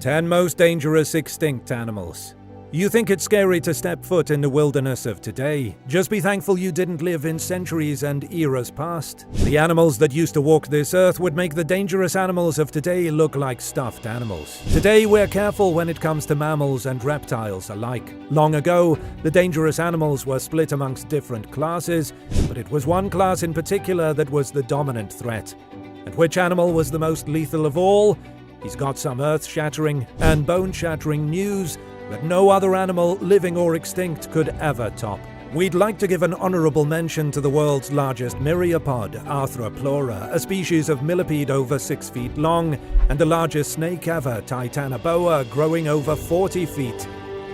10 most dangerous extinct animals. You think it's scary to step foot in the wilderness of today? Just be thankful you didn't live in centuries and eras past. The animals that used to walk this earth would make the dangerous animals of today look like stuffed animals. Today we're careful when it comes to mammals and reptiles alike. Long ago, the dangerous animals were split amongst different classes, but it was one class in particular that was the dominant threat. And which animal was the most lethal of all? He's got some earth-shattering and bone-shattering news that no other animal, living or extinct, could ever top. We'd like to give an honorable mention to the world's largest myriapod, Arthroplura, a species of millipede over 6 feet long, and the largest snake ever, Titanoboa, growing over 40 feet.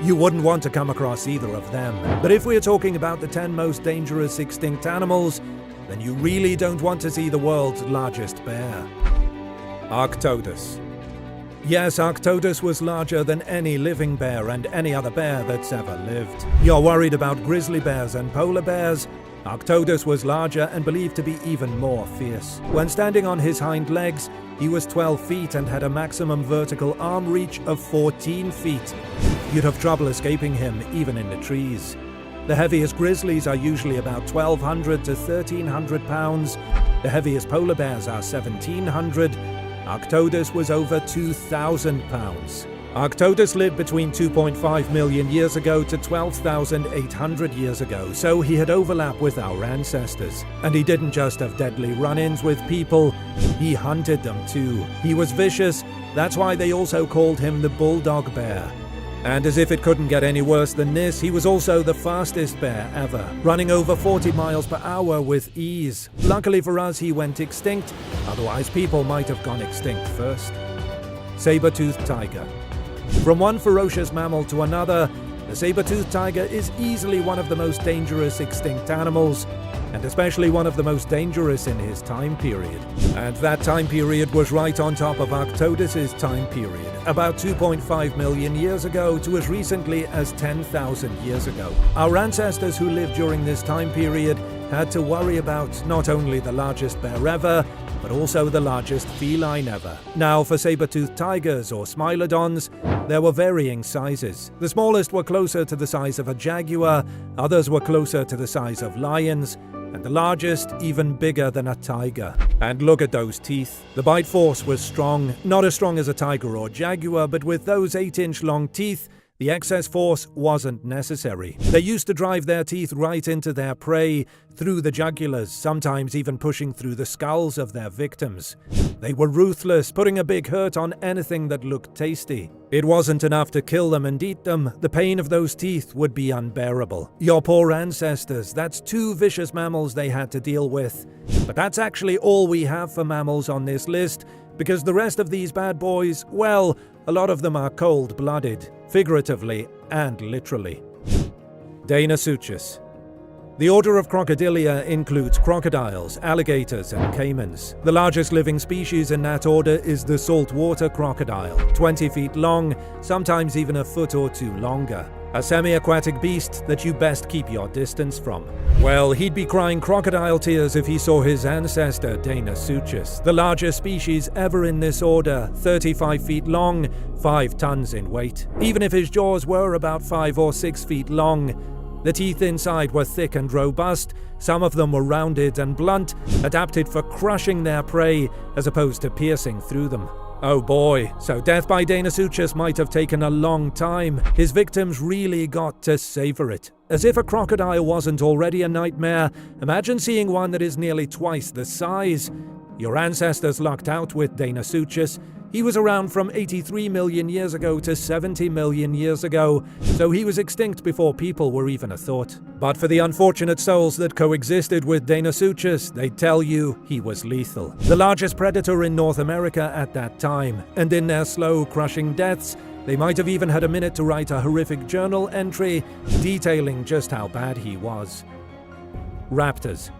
You wouldn't want to come across either of them. But if we're talking about the 10 most dangerous extinct animals, then you really don't want to see the world's largest bear. Arctodus. Yes, Arctodus was larger than any living bear and any other bear that's ever lived. You're worried about grizzly bears and polar bears? Arctodus was larger and believed to be even more fierce. When standing on his hind legs, he was 12 feet and had a maximum vertical arm reach of 14 feet. You'd have trouble escaping him, even in the trees. The heaviest grizzlies are usually about 1,200 to 1,300 pounds. The heaviest polar bears are 1,700. Arctodus was over 2,000 pounds. Arctodus lived between 2.5 million years ago to 12,800 years ago, so he had overlap with our ancestors. And he didn't just have deadly run-ins with people, he hunted them too. He was vicious, that's why they also called him the bulldog bear. And as if it couldn't get any worse than this, he was also the fastest bear ever, running over 40 miles per hour with ease. Luckily for us, he went extinct, otherwise people might have gone extinct first. Saber-toothed tiger. From one ferocious mammal to another, the saber-toothed tiger is easily one of the most dangerous extinct animals, and especially one of the most dangerous in his time period. And that time period was right on top of Arctodus's time period, about 2.5 million years ago to as recently as 10,000 years ago. Our ancestors who lived during this time period had to worry about not only the largest bear ever, but also the largest feline ever. Now, for saber-toothed tigers or smilodons, there were varying sizes. The smallest were closer to the size of a jaguar, others were closer to the size of lions, and the largest even bigger than a tiger. And look at those teeth. The bite force was strong, not as strong as a tiger or jaguar, but with those 8-inch long teeth, the excess force wasn't necessary. They used to drive their teeth right into their prey, through the jugulars, sometimes even pushing through the skulls of their victims. They were ruthless, putting a big hurt on anything that looked tasty. It wasn't enough to kill them and eat them, the pain of those teeth would be unbearable. Your poor ancestors, that's 2 vicious mammals they had to deal with. But that's actually all we have for mammals on this list, because the rest of these bad boys, well, a lot of them are cold-blooded, figuratively and literally. Deinosuchus. The order of Crocodilia includes crocodiles, alligators, and caimans. The largest living species in that order is the saltwater crocodile, 20 feet long, sometimes even a foot or 2 longer. A semi-aquatic beast that you best keep your distance from. Well, he'd be crying crocodile tears if he saw his ancestor, Deinosuchus, the largest species ever in this order, 35 feet long, 5 tons in weight. Even if his jaws were about 5 or 6 feet long, the teeth inside were thick and robust, some of them were rounded and blunt, adapted for crushing their prey as opposed to piercing through them. Oh boy, so death by Deinosuchus might have taken a long time. His victims really got to savor it. As if a crocodile wasn't already a nightmare, imagine seeing one that is nearly twice the size. Your ancestors lucked out with Deinosuchus. He was around from 83 million years ago to 70 million years ago, so he was extinct before people were even a thought. But for the unfortunate souls that coexisted with Deinosuchus, they tell you he was lethal. The largest predator in North America at that time, and in their slow, crushing deaths, they might have even had a minute to write a horrific journal entry detailing just how bad he was. Raptors.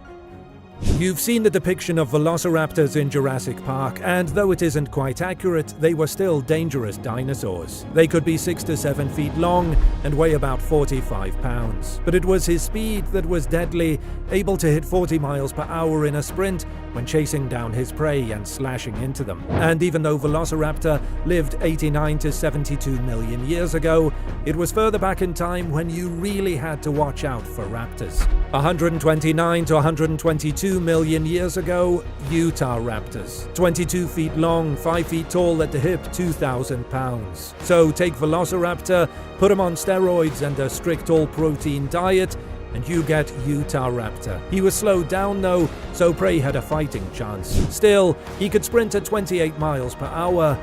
You've seen the depiction of velociraptors in Jurassic Park, and though it isn't quite accurate, they were still dangerous dinosaurs. They could be 6 to 7 feet long and weigh about 45 pounds. But it was his speed that was deadly, able to hit 40 miles per hour in a sprint when chasing down his prey and slashing into them. And even though Velociraptor lived 89 to 72 million years ago, it was further back in time when you really had to watch out for raptors. 129 to 122 million years ago, Utah raptors. 22 feet long, 5 feet tall at the hip, 2,000 pounds. So take Velociraptor, put him on steroids and a strict all-protein diet, and you get Utah raptor. He was slowed down though, so prey had a fighting chance. Still, he could sprint at 28 miles per hour.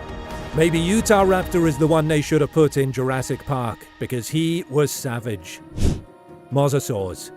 Maybe Utah raptor is the one they should have put in Jurassic Park, because he was savage. Mosasaurs.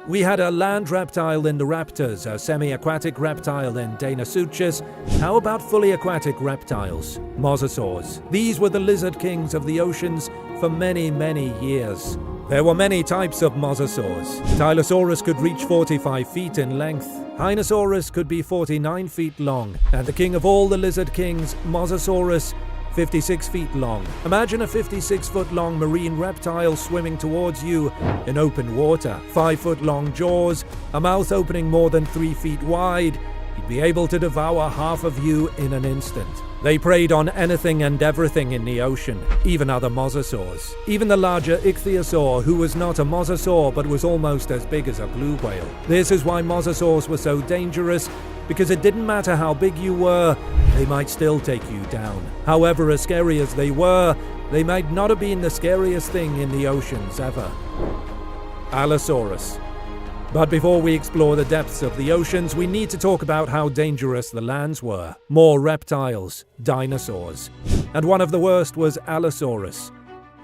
We had a land reptile in the raptors, a semi-aquatic reptile in Deinosuchus. How about fully aquatic reptiles? Mosasaurs. These were the lizard kings of the oceans for many, many years. There were many types of mosasaurs. Tylosaurus could reach 45 feet in length. Hinosaurus could be 49 feet long. And the king of all the lizard kings, Mosasaurus, 56 feet long. Imagine a 56-foot-long marine reptile swimming towards you in open water. 5-foot-long jaws, a mouth opening more than 3 feet wide. He'd be able to devour half of you in an instant. They preyed on anything and everything in the ocean, even other mosasaurs. Even the larger ichthyosaur, who was not a mosasaur but was almost as big as a blue whale. This is why mosasaurs were so dangerous, because it didn't matter how big you were, they might still take you down. However, as scary as they were, they might not have been the scariest thing in the oceans ever. Allosaurus. But before we explore the depths of the oceans, we need to talk about how dangerous the lands were. More reptiles, dinosaurs. And one of the worst was Allosaurus.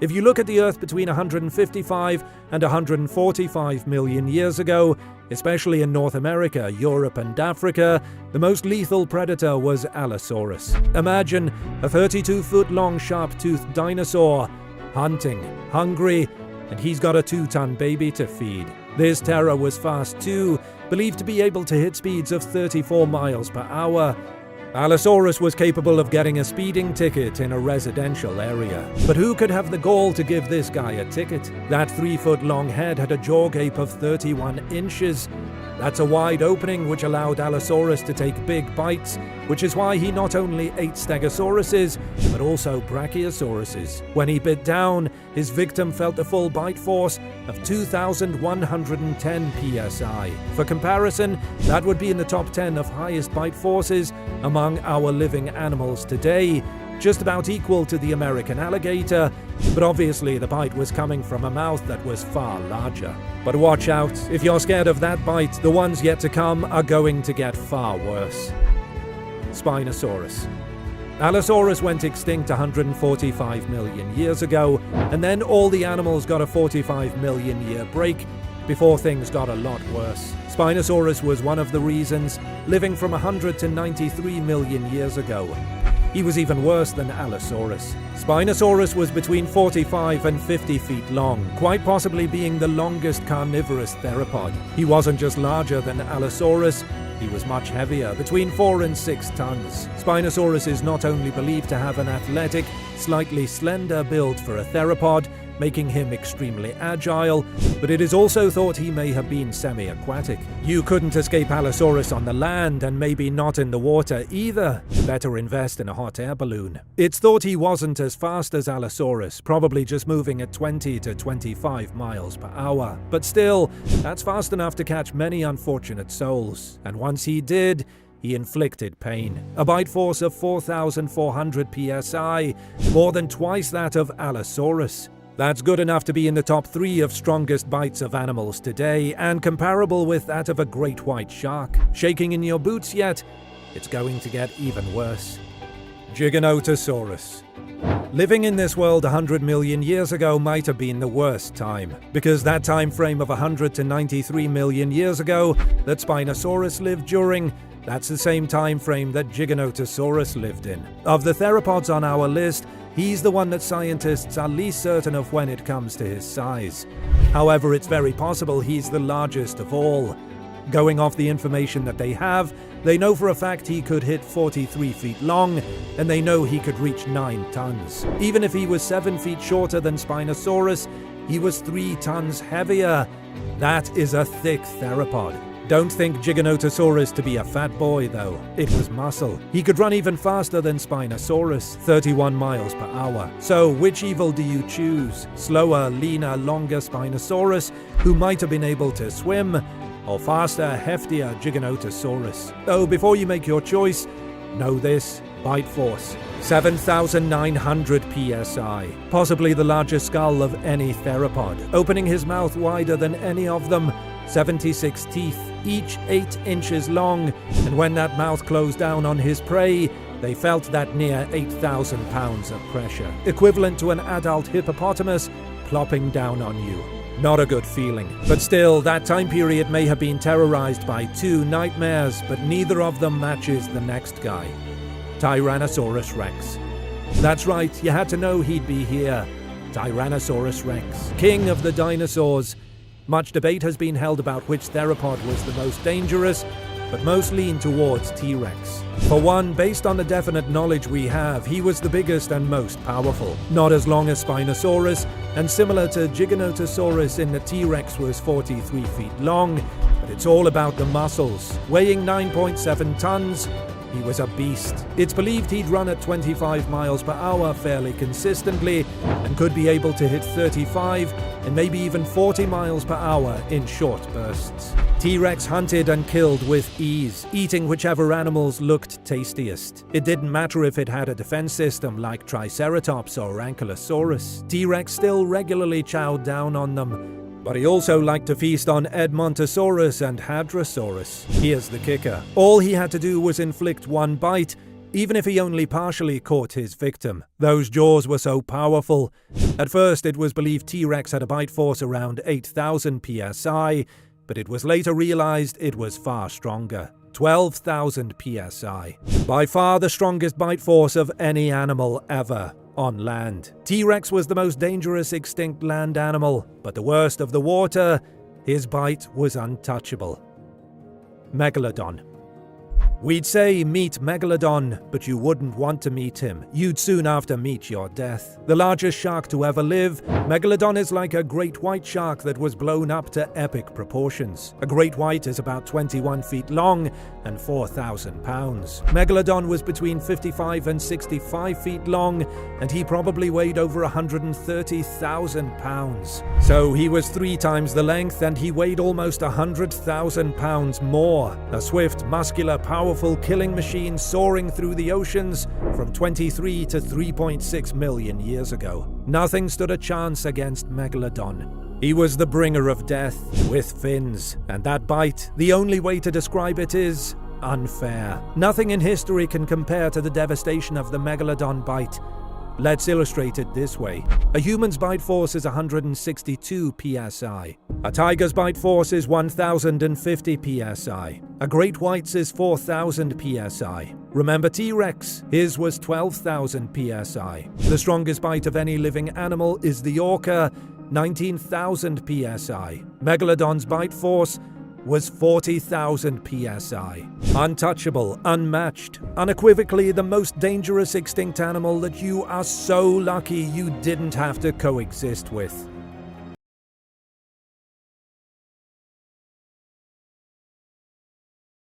If you look at the Earth between 155 and 145 million years ago, especially in North America, Europe and Africa, the most lethal predator was Allosaurus. Imagine a 32-foot-long sharp-toothed dinosaur, hunting, hungry, and he's got a 2-ton baby to feed. This terror was fast too, believed to be able to hit speeds of 34 miles per hour. Allosaurus was capable of getting a speeding ticket in a residential area. But who could have the gall to give this guy a ticket? That 3-foot-long head had a jaw gape of 31 inches. That's a wide opening which allowed Allosaurus to take big bites, which is why he not only ate stegosauruses, but also brachiosauruses. When he bit down, his victim felt a full bite force of 2,110 psi. For comparison, that would be in the top 10 of highest bite forces among our living animals today, just about equal to the American alligator, but obviously the bite was coming from a mouth that was far larger. But watch out, if you're scared of that bite, the ones yet to come are going to get far worse. Spinosaurus. Allosaurus went extinct 145 million years ago, and then all the animals got a 45 million year break before things got a lot worse. Spinosaurus was one of the reasons, living from 100 to 93 million years ago. He was even worse than Allosaurus. Spinosaurus was between 45 and 50 feet long, quite possibly being the longest carnivorous theropod. He wasn't just larger than Allosaurus, he was much heavier, between 4 and 6 tons. Spinosaurus is not only believed to have an athletic, slightly slender build for a theropod, making him extremely agile, but it is also thought he may have been semi-aquatic. You couldn't escape Allosaurus on the land, and maybe not in the water either. Better invest in a hot air balloon. It's thought he wasn't as fast as Allosaurus, probably just moving at 20 to 25 miles per hour. But still, that's fast enough to catch many unfortunate souls. And once he did, he inflicted pain. A bite force of 4,400 psi, more than twice that of Allosaurus. That's good enough to be in the top 3 of strongest bites of animals today, and comparable with that of a great white shark. Shaking in your boots yet? It's going to get even worse. Giganotosaurus. Living in this world 100 million years ago might have been the worst time, because that time frame of 100 to 93 million years ago that Spinosaurus lived during, that's the same time frame that Giganotosaurus lived in. Of the theropods on our list, he's the one that scientists are least certain of when it comes to his size. However, it's very possible he's the largest of all. Going off the information that they have, they know for a fact he could hit 43 feet long, and they know he could reach 9 tons. Even if he was 7 feet shorter than Spinosaurus, he was 3 tons heavier. That is a thick theropod. Don't think Giganotosaurus to be a fat boy, though. It was muscle. He could run even faster than Spinosaurus, 31 miles per hour. So, which evil do you choose? Slower, leaner, longer Spinosaurus, who might have been able to swim, or faster, heftier Giganotosaurus? Oh, before you make your choice, know this: bite force. 7,900 psi, possibly the largest skull of any theropod, opening his mouth wider than any of them, 76 teeth, each 8 inches long, and when that mouth closed down on his prey, they felt that near 8,000 pounds of pressure, equivalent to an adult hippopotamus plopping down on you. Not a good feeling. But still, that time period may have been terrorized by 2 nightmares, but neither of them matches the next guy. Tyrannosaurus Rex. That's right, you had to know he'd be here. Tyrannosaurus Rex, king of the dinosaurs. Much debate has been held about which theropod was the most dangerous, but most lean towards T-Rex. For one, based on the definite knowledge we have, he was the biggest and most powerful. Not as long as Spinosaurus, and similar to Giganotosaurus in that T-Rex was 43 feet long, but it's all about the muscles. Weighing 9.7 tons, he was a beast. It's believed he'd run at 25 miles per hour fairly consistently and could be able to hit 35 and maybe even 40 miles per hour in short bursts. T-Rex hunted and killed with ease, eating whichever animals looked tastiest. It didn't matter if it had a defense system like Triceratops or Ankylosaurus. T-Rex still regularly chowed down on them. But he also liked to feast on Edmontosaurus and Hadrosaurus. Here's the kicker. All he had to do was inflict one bite, even if he only partially caught his victim. Those jaws were so powerful. At first, it was believed T-Rex had a bite force around 8,000 psi, but it was later realized it was far stronger. 12,000 psi. By far the strongest bite force of any animal ever. On land. T-Rex was the most dangerous extinct land animal, but the worst of the water, his bite was untouchable. Megalodon. We'd say meet Megalodon, but you wouldn't want to meet him. You'd soon after meet your death. The largest shark to ever live, Megalodon is like a great white shark that was blown up to epic proportions. A great white is about 21 feet long and 4,000 pounds. Megalodon was between 55 and 65 feet long, and he probably weighed over 130,000 pounds. So he was 3 times the length, and he weighed almost 100,000 pounds more. A swift, muscular, powerful killing machine soaring through the oceans from 23 to 3.6 million years ago. Nothing stood a chance against Megalodon. He was the bringer of death, with fins, and that bite, the only way to describe it is unfair. Nothing in history can compare to the devastation of the Megalodon bite. Let's illustrate it this way. A human's bite force is 162 psi. A tiger's bite force is 1,050 psi. A great white's is 4,000 psi. Remember T-Rex? His was 12,000 psi. The strongest bite of any living animal is the orca, 19,000 psi. Megalodon's bite force was 40,000 psi. Untouchable, unmatched, unequivocally the most dangerous extinct animal that you are so lucky you didn't have to coexist with.